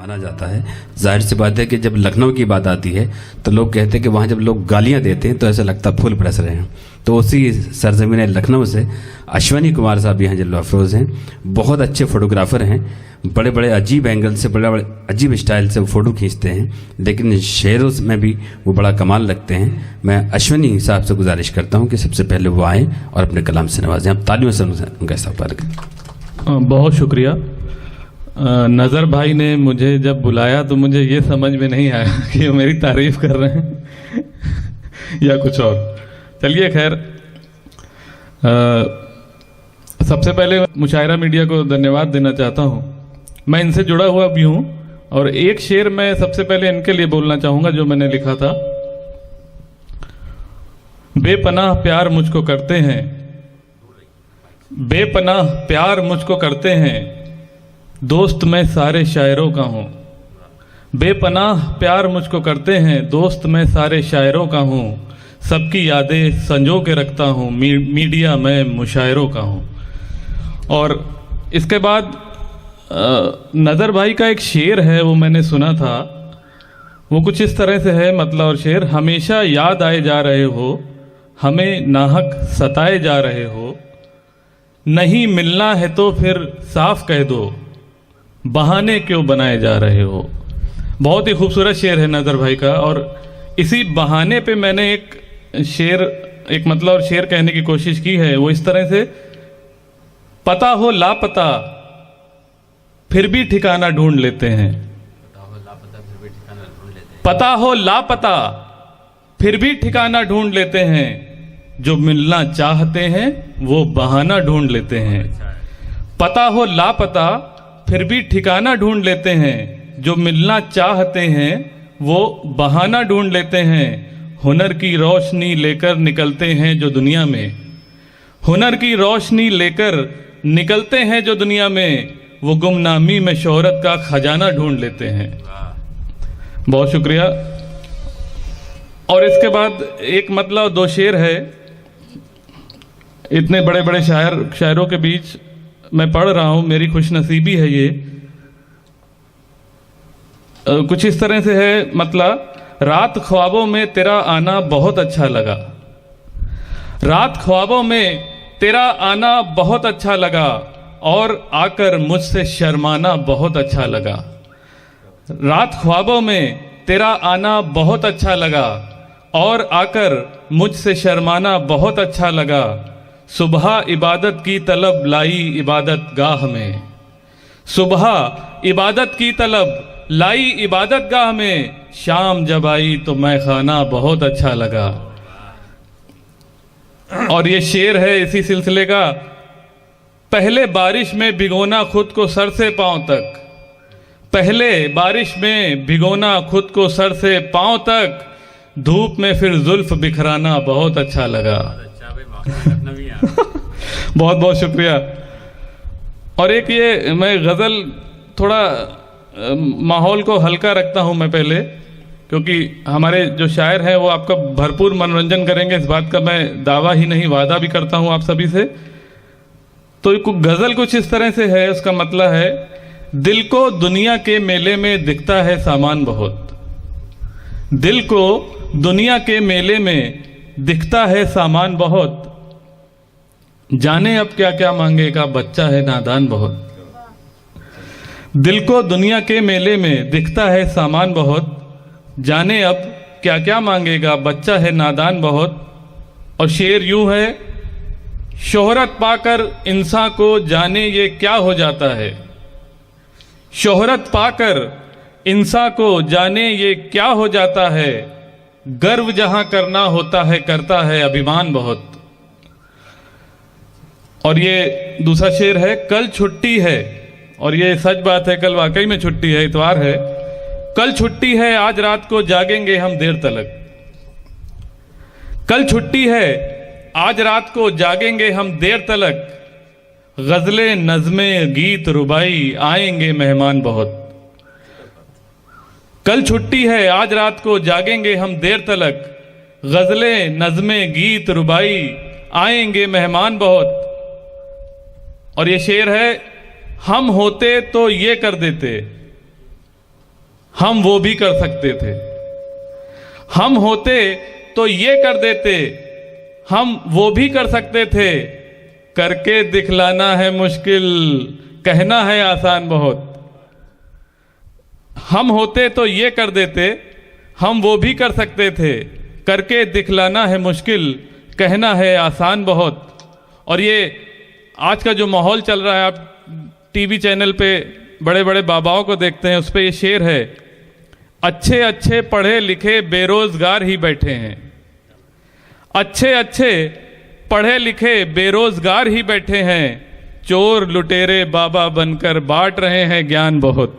माना जाता है। जाहिर सी बात है कि जब लखनऊ की बात आती है तो लोग कहते हैं कि वहाँ जब लोग गालियाँ देते हैं तो ऐसा लगता फूल बरस रहे हैं। तो उसी सरजमीन लखनऊ से अश्वनी कुमार साहब यहाँ जल्वा अफरोज़ हैं, बहुत अच्छे फोटोग्राफर हैं, बड़े बड़े अजीब एंगल से बड़े बड़े अजीब स्टाइल से वो फ़ोटो खींचते हैं, लेकिन शेरों में भी वो बड़ा कमाल लगते हैं। मैं अश्वनी साहब से गुजारिश करता हूँ कि सबसे पहले वो आएँ और अपने कलाम से नवाजें। आप तालियों से उनका इस्तकबाल करें। बहुत शुक्रिया। नज़र भाई ने मुझे जब बुलाया तो मुझे ये समझ में नहीं आया कि वो मेरी तारीफ कर रहे हैं या कुछ और। चलिए खैर, सबसे पहले मुशायरा मीडिया को धन्यवाद देना चाहता हूँ। मैं इनसे जुड़ा हुआ भी हूँ और एक शेर मैं सबसे पहले इनके लिए बोलना चाहूँगा जो मैंने लिखा था। बेपनाह प्यार मुझको करते हैं, बेपनाह प्यार मुझको करते हैं, दोस्त मैं सारे शायरों का हूँ। बेपनाह प्यार मुझको करते हैं, दोस्त मैं सारे शायरों का हूँ। सबकी यादें संजो के रखता हूँ, मीडिया मैं मुशायरों का हूँ। और इसके बाद नज़र भाई का एक शेर है, वो मैंने सुना था। वो कुछ इस तरह से है, मतलब और शेर, हमेशा याद आए जा रहे हो, हमें नाहक सताए जा रहे हो, नहीं मिलना है तो फिर साफ कह दो, बहाने क्यों बनाए जा रहे हो। बहुत ही खूबसूरत शेर है नज़र भाई का। और इसी बहाने पे मैंने एक शेर, एक मतलब और शेर कहने की कोशिश की है। वो इस तरह से, पता हो लापता फिर भी ठिकाना ढूंढ लेते हैं, पता हो लापता फिर भी ठिकाना ढूंढ लेते हैं, जो मिलना चाहते हैं वो बहाना ढूंढ लेते हैं। पता हो लापता फिर भी ठिकाना ढूंढ लेते हैं, जो मिलना चाहते हैं वो बहाना ढूंढ लेते हैं। हुनर की रोशनी लेकर निकलते हैं जो दुनिया में, हुनर की रोशनी लेकर निकलते हैं जो दुनिया में, वो गुमनामी में शोहरत का खजाना ढूंढ लेते हैं। बहुत शुक्रिया। और इसके बाद एक मतलब दो शेर है। इतने बड़े बड़े शायरों के बीच मैं पढ़ रहा हूं, मेरी खुशनसीबी है ये। कुछ इस तरह से है, मतलब, रात ख्वाबों में तेरा आना बहुत अच्छा लगा, रात ख्वाबों में तेरा आना बहुत अच्छा लगा, और आकर मुझसे शर्माना बहुत अच्छा लगा। रात ख्वाबों में तेरा आना बहुत अच्छा लगा, और आकर मुझसे शर्माना बहुत अच्छा लगा। सुबह इबादत की तलब लाई इबादत गाह में, सुबह इबादत की तलब लाई इबादत गाह में, शाम जब आई तो मैं खाना बहुत अच्छा लगा। और ये शेर है इसी सिलसिले का। पहले बारिश में भिगोना खुद को सर से पांव तक, पहले बारिश में भिगोना खुद को सर से पांव तक, धूप में फिर जुल्फ बिखराना बहुत अच्छा लगा। बहुत बहुत शुक्रिया। और एक ये मैं गज़ल, थोड़ा माहौल को हल्का रखता हूँ मैं पहले, क्योंकि हमारे जो शायर हैं वो आपका भरपूर मनोरंजन करेंगे, इस बात का मैं दावा ही नहीं वादा भी करता हूँ आप सभी से। तो गज़ल कुछ इस तरह से है, उसका मतलब है, दिल को दुनिया के मेले में दिखता है सामान बहुत, दिल को दुनिया के मेले में दिखता है सामान बहुत, जाने अब क्या क्या मांगेगा बच्चा है नादान बहुत। दिल को दुनिया के मेले में दिखता है सामान बहुत, जाने अब क्या क्या मांगेगा बच्चा है नादान बहुत। और शेर यूं है, शोहरत पाकर इंसान को जाने ये क्या हो जाता है, शोहरत पाकर इंसान को जाने ये क्या हो जाता है, गर्व जहां करना होता है करता है अभिमान बहुत। और ये दूसरा शेर है, कल छुट्टी है, और ये सच बात है, कल वाकई में छुट्टी है, इतवार है। कल छुट्टी है, आज रात को जागेंगे हम देर तलक, कल छुट्टी है, आज रात को जागेंगे हम देर तलक, गजलें नज़में गीत रुबाई आएंगे मेहमान बहुत। कल छुट्टी है, आज रात को जागेंगे हम देर तलक, गजलें नज़में गीत रुबाई आएंगे मेहमान बहुत। और ये शेर है, हम होते तो ये कर देते, हम वो भी कर सकते थे। हम होते तो ये कर देते, हम वो भी कर सकते थे, करके दिखलाना है मुश्किल, कहना है आसान बहुत। हम होते तो ये कर देते, हम वो भी कर सकते थे, करके दिखलाना है मुश्किल, कहना है आसान बहुत। और ये आज का जो माहौल चल रहा है, आप टीवी चैनल पे बड़े बड़े बाबाओं को देखते हैं, उस पर ये शेर है, अच्छे अच्छे पढ़े लिखे बेरोजगार ही बैठे हैं। अच्छे अच्छे पढ़े लिखे बेरोजगार ही बैठे हैं, चोर लुटेरे बाबा बनकर बांट रहे हैं ज्ञान बहुत।